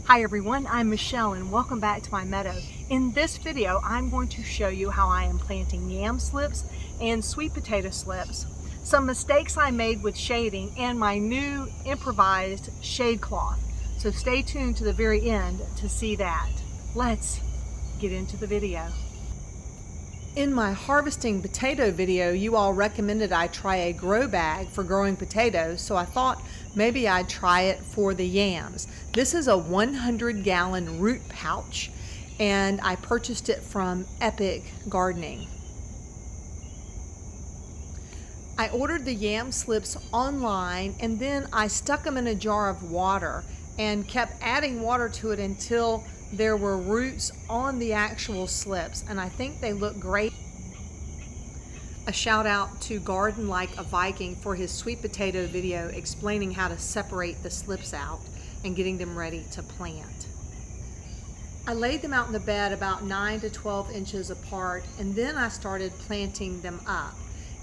Hi everyone, I'm Michelle and welcome back to my meadow. In this video, I'm going to show you how I am planting yam slips and sweet potato slips, some mistakes I made with shading, and my new improvised shade cloth. So stay tuned to the very end to see that. Let's get into the video. In my harvesting potato video, you all recommended I try a grow bag for growing potatoes, so I thought maybe I'd try it for the yams. This is a 100-gallon root pouch, and I purchased it from Epic Gardening. I ordered the yam slips online, and then I stuck them in a jar of water and kept adding water to it until there were roots on the actual slips, and I think they look great. A shout out to Garden Like a Viking for his sweet potato video explaining how to separate the slips out and getting them ready to plant. I laid them out in the bed about 9 to 12 inches apart, and then I started planting them up.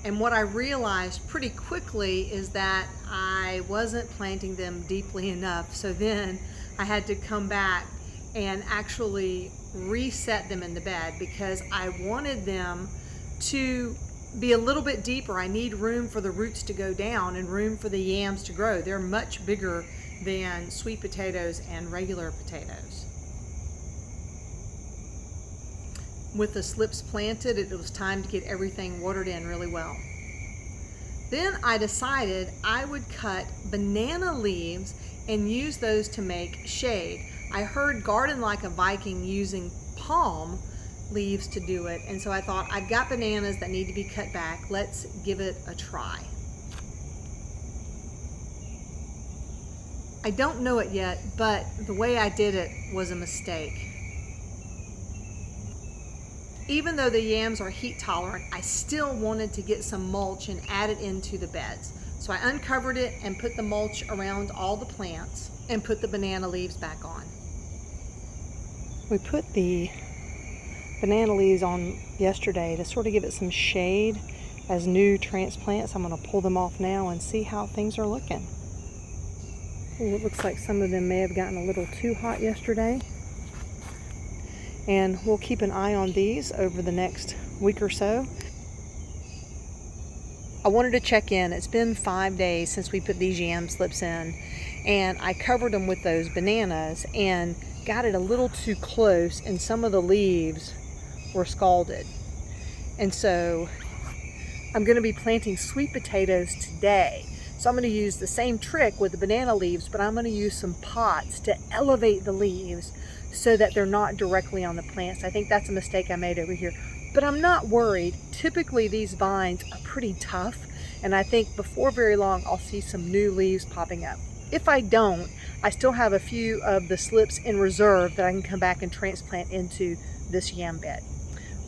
And what I realized pretty quickly is that I wasn't planting them deeply enough, so then I had to come back and actually reset them in the bed because I wanted them to be a little bit deeper. I need room for the roots to go down and room for the yams to grow. They're much bigger than sweet potatoes and regular potatoes. With the slips planted, it was time to get everything watered in really well. Then I decided I would cut banana leaves and use those to make shade. I heard Garden Like a Viking using palm leaves to do it, and so I thought, I've got bananas that need to be cut back. Let's give it a try. I don't know it yet, but the way I did it was a mistake. Even though the yams are heat tolerant, I still wanted to get some mulch and add it into the beds. So I uncovered it and put the mulch around all the plants and put the banana leaves back on. We put the banana leaves on yesterday to sort of give it some shade as new transplants. I'm going to pull them off now and see how things are looking. Ooh, it looks like some of them may have gotten a little too hot yesterday. And we'll keep an eye on these over the next week or so. I wanted to check in. It's been 5 days since we put these yam slips in, and I covered them with those bananas and got it a little too close, and some of the leaves were scalded. And so I'm going to be planting sweet potatoes today. So I'm going to use the same trick with the banana leaves, but I'm going to use some pots to elevate the leaves so that they're not directly on the plants. I think that's a mistake I made over here, but I'm not worried. Typically these vines are pretty tough, and I think before very long I'll see some new leaves popping up. If I don't, I still have a few of the slips in reserve that I can come back and transplant into this yam bed.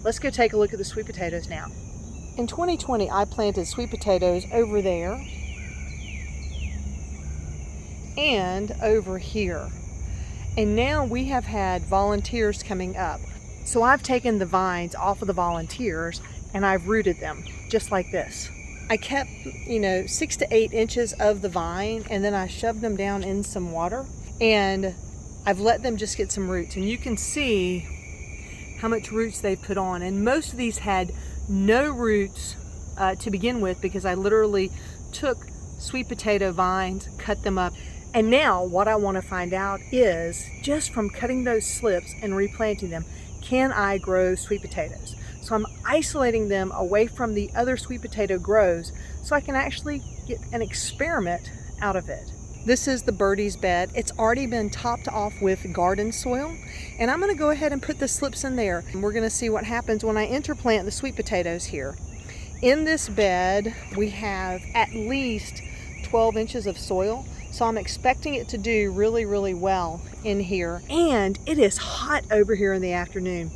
Let's go take a look at the sweet potatoes now. In 2020, I planted sweet potatoes over there and over here. And now we have had volunteers coming up. So I've taken the vines off of the volunteers and I've rooted them just like this. I kept, 6 to 8 inches of the vine, and then I shoved them down in some water, and I've let them just get some roots. And you can see how much roots they've put on. And most of these had no roots to begin with, because I literally took sweet potato vines, cut them up. And now what I want to find out is, just from cutting those slips and replanting them, can I grow sweet potatoes? So I'm isolating them away from the other sweet potato grows so I can actually get an experiment out of it. This is the birdie's bed. It's already been topped off with garden soil, and I'm going to go ahead and put the slips in there. And we're going to see what happens when I interplant the sweet potatoes here. In this bed, we have at least 12 inches of soil. So I'm expecting it to do really, really well in here. And it is hot over here in the afternoon.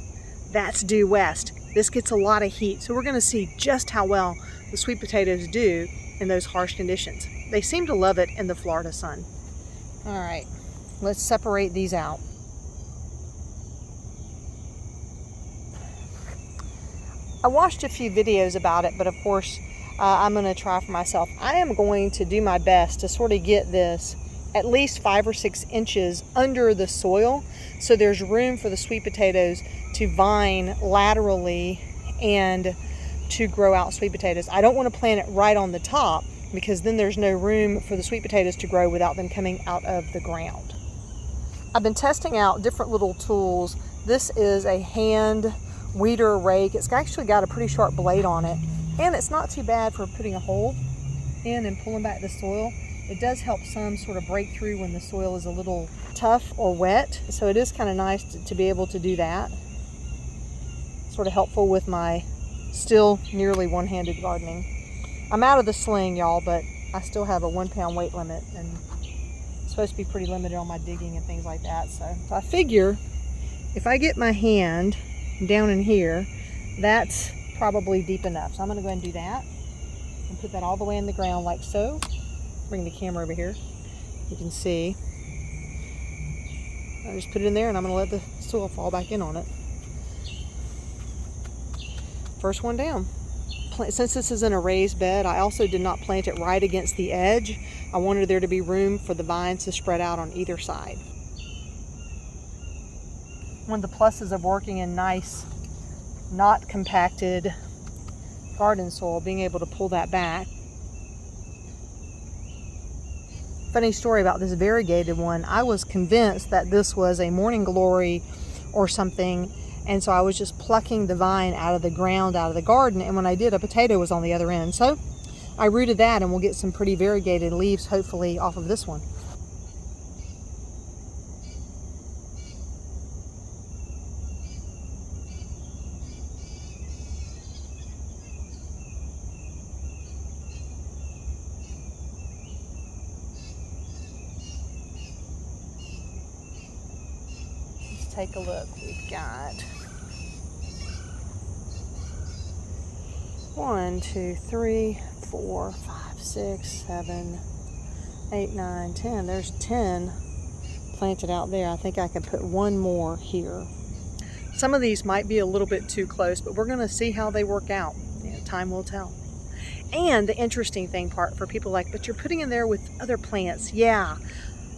That's due west. This gets a lot of heat. So we're going to see just how well the sweet potatoes do in those harsh conditions. They seem to love it in the Florida sun. All right, let's separate these out. I watched a few videos about it, but of course, I'm going to try for myself. I am going to do my best to sort of get this at least 5 or 6 inches under the soil, so there's room for the sweet potatoes to vine laterally and to grow out sweet potatoes. I don't want to plant it right on the top because then there's no room for the sweet potatoes to grow without them coming out of the ground. I've been testing out different little tools. This is a hand weeder rake. It's actually got a pretty sharp blade on it, and it's not too bad for putting a hole in and pulling back the soil. It does help some sort of break through when the soil is a little tough or wet, so it is kind of nice to be able to do that. Sort of helpful with my still nearly one-handed gardening. I'm out of the sling, y'all, but I still have a 1 pound weight limit, and it's supposed to be pretty limited on my digging and things like that. So I figure if I get my hand down in here, that's probably deep enough. So I'm gonna go ahead and do that and put that all the way in the ground like so. Bring the camera over here. You can see. I just put it in there and I'm gonna let the soil fall back in on it. First one down. Since this is in a raised bed, I also did not plant it right against the edge. I wanted there to be room for the vines to spread out on either side. One of the pluses of working in nice, not compacted garden soil, being able to pull that back. Funny story about this variegated one. I was convinced that this was a morning glory or something, and so I was just plucking the vine out of the ground, out of the garden, and when I did, a potato was on the other end. So I rooted that, and we'll get some pretty variegated leaves, hopefully, off of this one. Let's take a look. We've got 1, 2, 3, 4, 5, 6, 7, 8, 9, 10. There's 10 planted out there. I think I could put one more here. Some of these might be a little bit too close, but we're going to see how they work out. Time will tell. And the interesting thing part for people like, but you're putting in there with other plants. Yeah,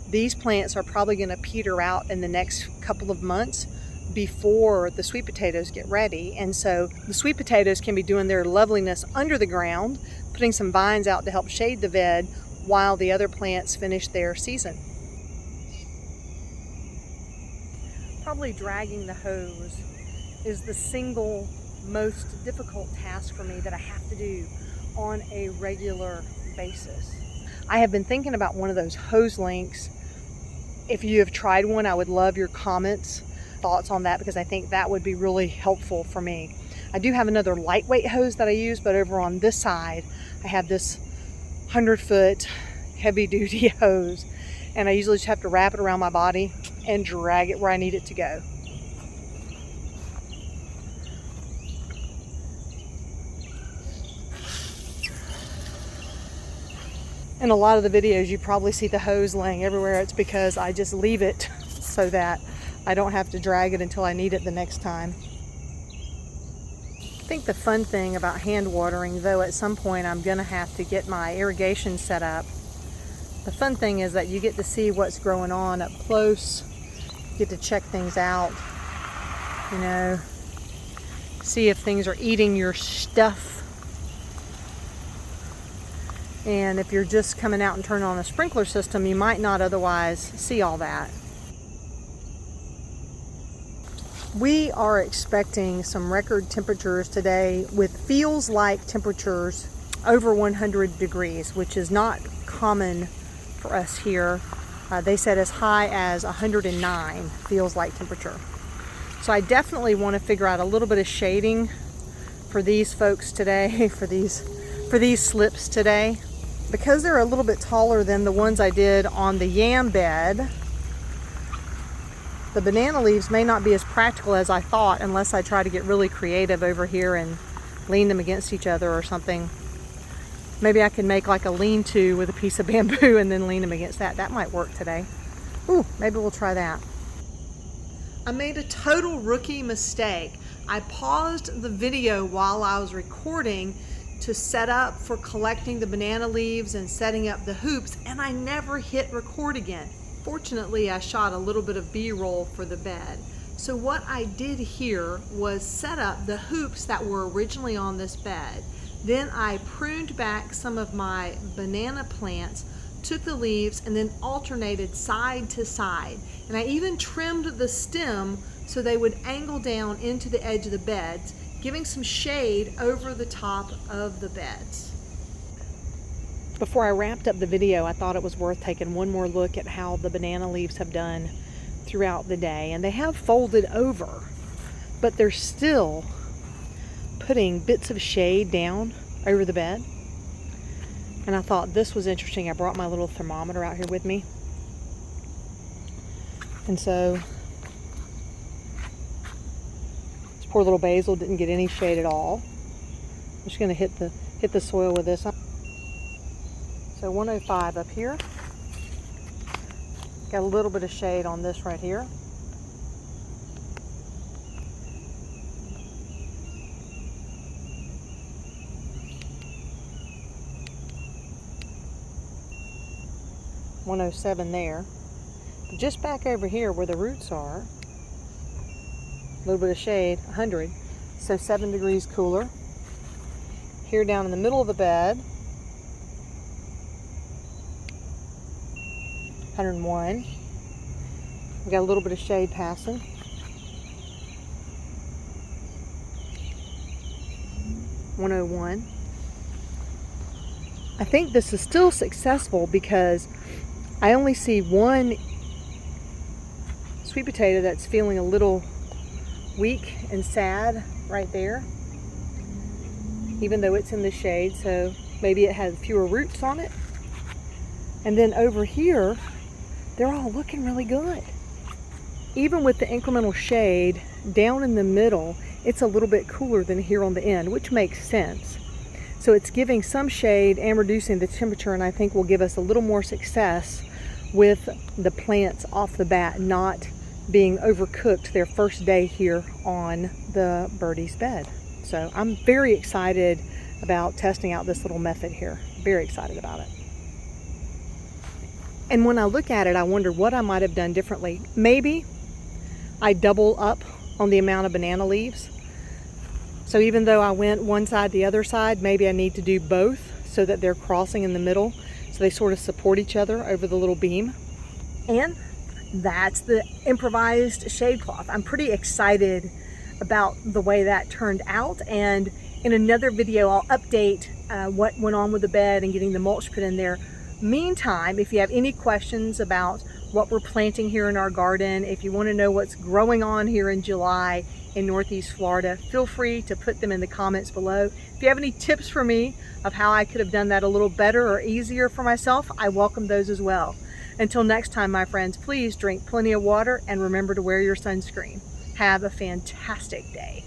these plants are probably going to peter out in the next couple of months before the sweet potatoes get ready. And so the sweet potatoes can be doing their loveliness under the ground, putting some vines out to help shade the bed while the other plants finish their season. Probably dragging the hose is the single most difficult task for me that I have to do on a regular basis. I have been thinking about one of those hose links. If you have tried one, I would love your comments, thoughts on that, because I think that would be really helpful for me. I do have another lightweight hose that I use, but over on this side I have this 100-foot heavy-duty hose, and I usually just have to wrap it around my body and drag it where I need it to go. In a lot of the videos you probably see the hose laying everywhere. It's because I just leave it so that I don't have to drag it until I need it the next time. I think the fun thing about hand watering, though at some point I'm gonna have to get my irrigation set up, the fun thing is that you get to see what's growing on up close, you get to check things out, you know, see if things are eating your stuff. And if you're just coming out and turning on a sprinkler system, you might not otherwise see all that. We are expecting some record temperatures today with feels like temperatures over 100 degrees, which is not common for us here. They said as high as 109 feels like temperature. So I definitely want to figure out a little bit of shading for these folks today, for these slips today. Because they're a little bit taller than the ones I did on the yam bed, the banana leaves may not be as practical as I thought unless I try to get really creative over here and lean them against each other or something. Maybe I can make like a lean-to with a piece of bamboo and then lean them against that. That might work today. Ooh, maybe we'll try that. I made a total rookie mistake. I paused the video while I was recording to set up for collecting the banana leaves and setting up the hoops, and I never hit record again. Fortunately, I shot a little bit of B-roll for the bed. So what I did here was set up the hoops that were originally on this bed. Then I pruned back some of my banana plants, took the leaves, and then alternated side to side. And I even trimmed the stem so they would angle down into the edge of the beds, giving some shade over the top of the beds. Before I wrapped up the video, I thought it was worth taking one more look at how the banana leaves have done throughout the day. And they have folded over, but they're still putting bits of shade down over the bed. And I thought this was interesting. I brought my little thermometer out here with me. And so this poor little basil didn't get any shade at all. I'm just going to hit the soil with this. So 105 up here. Got a little bit of shade on this right here. $107 there. But just back over here where the roots are, a little bit of shade, 100. So 7 degrees cooler. Here down in the middle of the bed, 101. We got a little bit of shade passing. 101. I think this is still successful because I only see one sweet potato that's feeling a little weak and sad right there, even though it's in the shade, so maybe it has fewer roots on it. And then over here, they're all looking really good. Even with the incremental shade down in the middle, it's a little bit cooler than here on the end, which makes sense. So it's giving some shade and reducing the temperature, and I think will give us a little more success with the plants off the bat not being overcooked their first day here on the birdie's bed. So I'm very excited about testing out this little method here. Very excited about it. And when I look at it, I wonder what I might have done differently. Maybe I double up on the amount of banana leaves. So even though I went one side, the other side, maybe I need to do both so that they're crossing in the middle, so they sort of support each other over the little beam. And that's the improvised shade cloth. I'm pretty excited about the way that turned out. And in another video, I'll update what went on with the bed and getting the mulch put in there. Meantime, if you have any questions about what we're planting here in our garden, if you want to know what's growing on here in July in Northeast Florida, feel free to put them in the comments below. If you have any tips for me of how I could have done that a little better or easier for myself, I welcome those as well. Until next time, my friends, please drink plenty of water and remember to wear your sunscreen. Have a fantastic day.